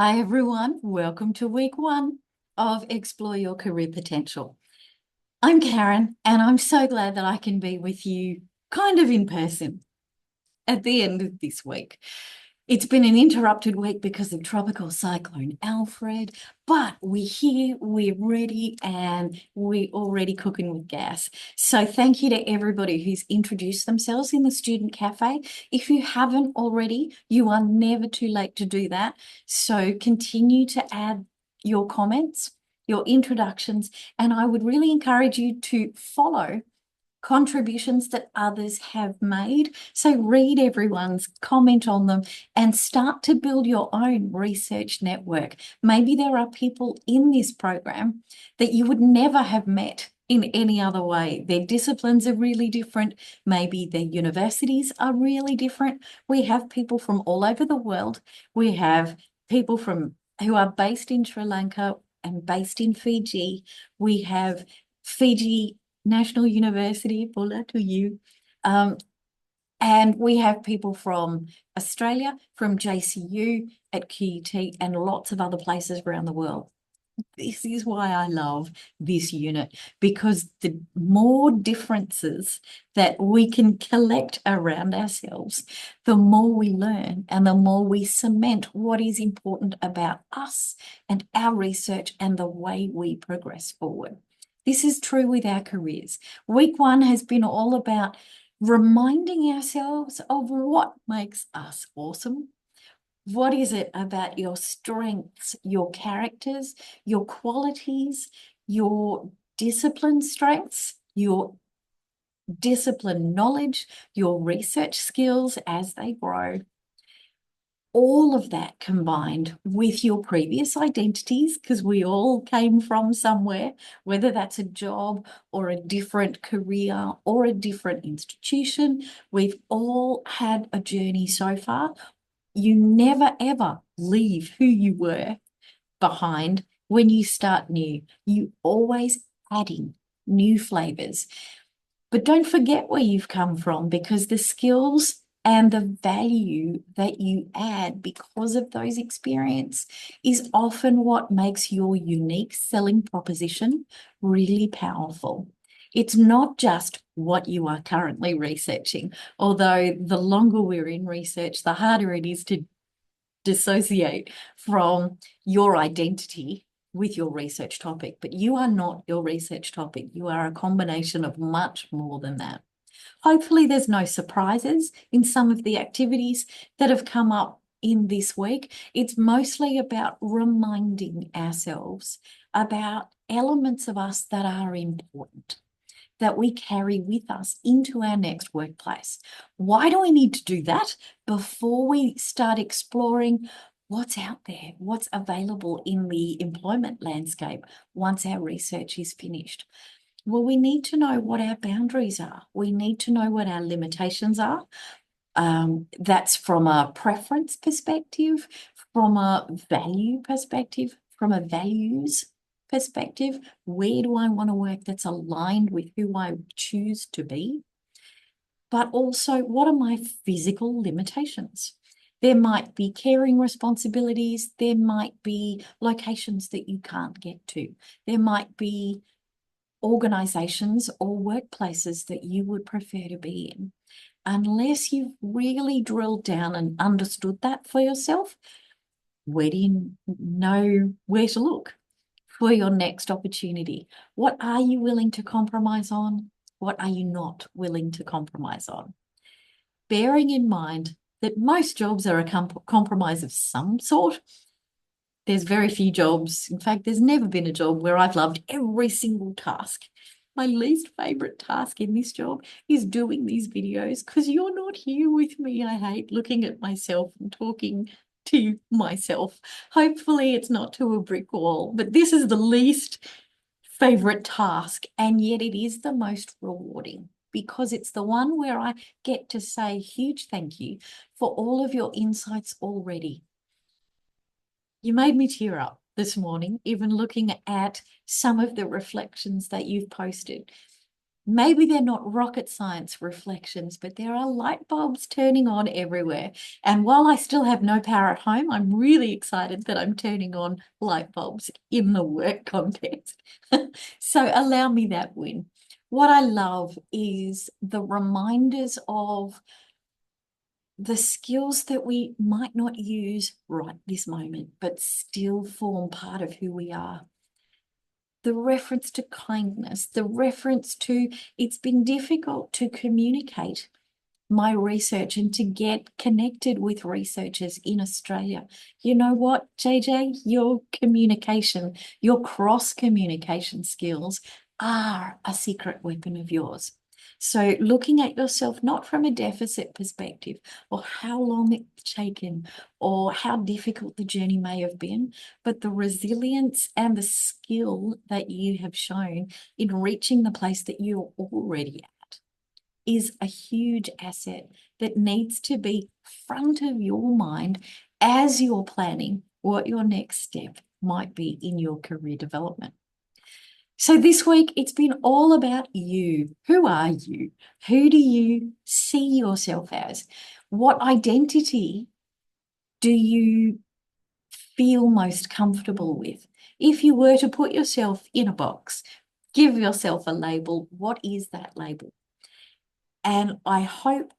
Hi everyone, welcome to week 1 of Explore Your Career Potential. I'm Karen and I'm so glad that I can be with you kind of in person at the end of this week. It's been an interrupted week because of Tropical Cyclone Alfred, but we're here, we're ready, and we're already cooking with gas. So thank you to everybody who's introduced themselves in the Student Cafe. If you haven't already, you are never too late to do that. So continue to add your comments, your introductions, and I would really encourage you to follow contributions that others have made. So read everyone's, comment on them, and start to build your own research network. Maybe there are people in this program that you would never have met in any other way. Their disciplines are really different. Maybe their universities are really different. We have people from all over the world. We have people who are based in Sri Lanka and based in Fiji. We have Fiji National University, Paula, to you. And we have people from Australia, from JCU, at QUT, and lots of other places around the world. This is why I love this unit, because the more differences that we can collect around ourselves, the more we learn and the more we cement what is important about us and our research and the way we progress forward. This is true with our careers. Week 1 has been all about reminding ourselves of what makes us awesome. What is it about your strengths, your characters, your qualities, your discipline strengths, your discipline knowledge, your research skills as they grow? All of that combined with your previous identities, because we all came from somewhere, whether that's a job or a different career or a different institution, we've all had a journey so far. You never ever leave who you were behind when you start new. You always adding new flavors. But don't forget where you've come from, because the skills and the value that you add because of those experiences is often what makes your unique selling proposition really powerful. It's not just what you are currently researching, although the longer we're in research, the harder it is to dissociate from your identity with your research topic. But you are not your research topic. You are a combination of much more than that. Hopefully there's no surprises in some of the activities that have come up in this week. It's mostly about reminding ourselves about elements of us that are important, that we carry with us into our next workplace. Why do we need to do that before we start exploring what's out there, what's available in the employment landscape once our research is finished? Well, we need to know what our boundaries are. We need to know what our limitations are. That's from a preference perspective, from a value perspective, from a values perspective. Where do I want to work that's aligned with who I choose to be? But also, what are my physical limitations? There might be caring responsibilities. There might be locations that you can't get to. There might be organizations or workplaces that you would prefer to be in. Unless you've really drilled down and understood that for yourself, where do you know where to look for your next opportunity? What are you willing to compromise on? What are you not willing to compromise on? Bearing in mind that most jobs are a compromise of some sort. There's very few jobs. In fact, there's never been a job where I've loved every single task. My least favorite task in this job is doing these videos because you're not here with me. I hate looking at myself and talking to myself. Hopefully it's not to a brick wall, but this is the least favorite task, and yet it is the most rewarding because it's the one where I get to say huge thank you for all of your insights already. You made me tear up this morning, even looking at some of the reflections that you've posted. Maybe they're not rocket science reflections, but there are light bulbs turning on everywhere. And while I still have no power at home, I'm really excited that I'm turning on light bulbs in the work context. So allow me that win. What I love is the reminders of the skills that we might not use right this moment, but still form part of who we are. The reference to kindness, the reference to it's been difficult to communicate my research and to get connected with researchers in Australia. You know what, JJ? Your communication, your cross-communication skills are a secret weapon of yours. So looking at yourself not from a deficit perspective or how long it's taken or how difficult the journey may have been, but the resilience and the skill that you have shown in reaching the place that you're already at is a huge asset that needs to be front of your mind as you're planning what your next step might be in your career development. So this week, it's been all about you. Who are you? Who do you see yourself as? What identity do you feel most comfortable with? If you were to put yourself in a box, give yourself a label, what is that label? And I hope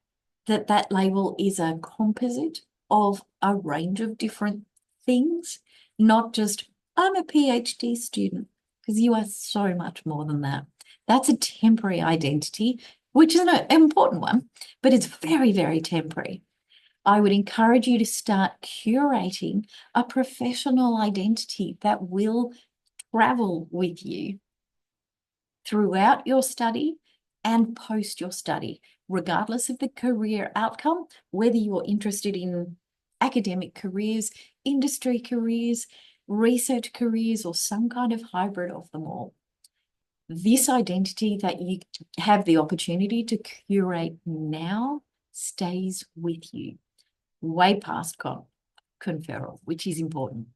that that label is a composite of a range of different things, not just, I'm a PhD student, because you are so much more than that. That's a temporary identity, which is an important one, but it's very, very temporary. I would encourage you to start curating a professional identity that will travel with you throughout your study and post your study, regardless of the career outcome, whether you're interested in academic careers, industry careers, research careers, or some kind of hybrid of them all. This identity that you have the opportunity to curate now stays with you way past conferral, which is important.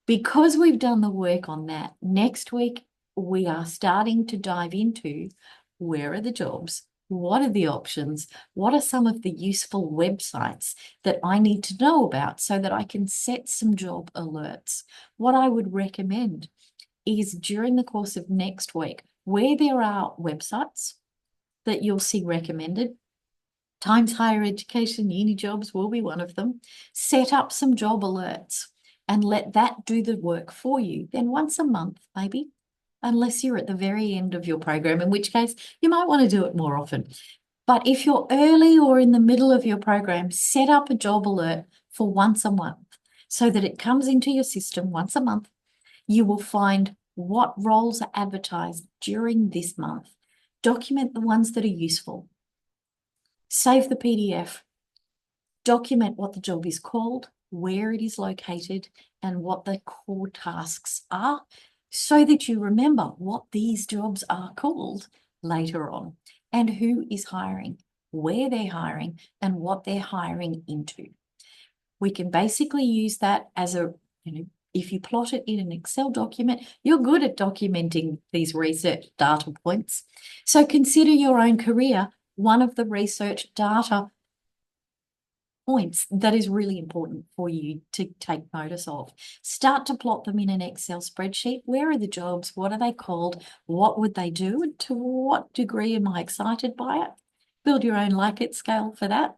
Because we've done the work on that, next week we are starting to dive into where are the jobs, what are the options, what are some of the useful websites that I need to know about so that I can set some job alerts. What I would recommend is during the course of next week, where there are websites that you'll see recommended, Times Higher Education, uni jobs will be one of them, set up some job alerts and let that do the work for you. Then once a month, maybe, unless you're at the very end of your program, in which case you might want to do it more often. But if you're early or in the middle of your program, set up a job alert for once a month so that it comes into your system once a month. You will find what roles are advertised during this month. Document the ones that are useful. Save the PDF. Document what the job is called, where it is located, and what the core tasks are, so that you remember what these jobs are called later on, and who is hiring, where they're hiring, and what they're hiring into. We can basically use that as a, if you plot it in an Excel document, you're good at documenting these research data points. So consider your own career one of the research data points that is really important for you to take notice of. Start to plot them in an Excel spreadsheet. Where are the jobs? What are they called? What would they do? And to what degree am I excited by it? Build your own like-it scale for that.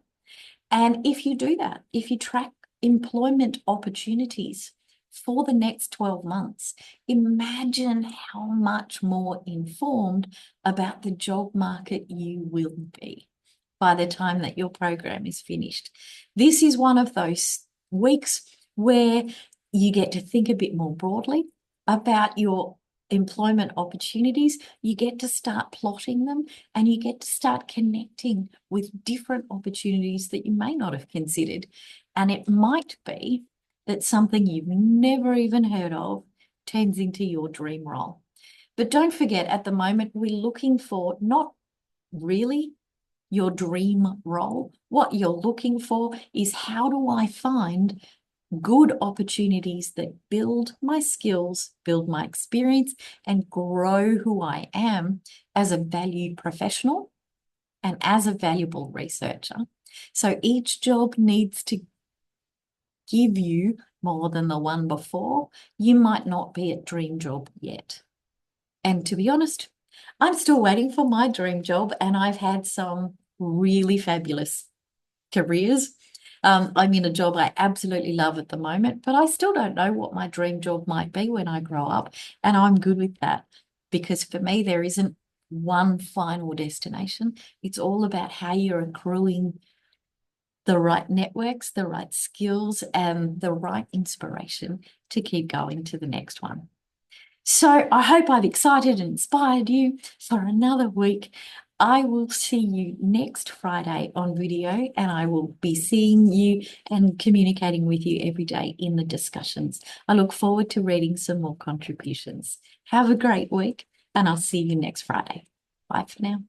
And if you do that, if you track employment opportunities for the next 12 months, imagine how much more informed about the job market you will be by the time that your program is finished. This is one of those weeks where you get to think a bit more broadly about your employment opportunities. You get to start plotting them and you get to start connecting with different opportunities that you may not have considered. And it might be that something you've never even heard of turns into your dream role. But don't forget, at the moment, we're looking for not really your dream role. What you're looking for is, how do I find good opportunities that build my skills, build my experience, and grow who I am as a valued professional and as a valuable researcher. So each job needs to give you more than the one before. You might not be at dream job yet. And to be honest, I'm still waiting for my dream job, and I've had some really fabulous careers. I'm in a job I absolutely love at the moment, but I still don't know what my dream job might be when I grow up. And I'm good with that because for me, there isn't one final destination. It's all about how you're accruing the right networks, the right skills, and the right inspiration to keep going to the next one. So I hope I've excited and inspired you for another week. I will see you next Friday on video, and I will be seeing you and communicating with you every day in the discussions. I look forward to reading some more contributions. Have a great week, and I'll see you next Friday. Bye for now.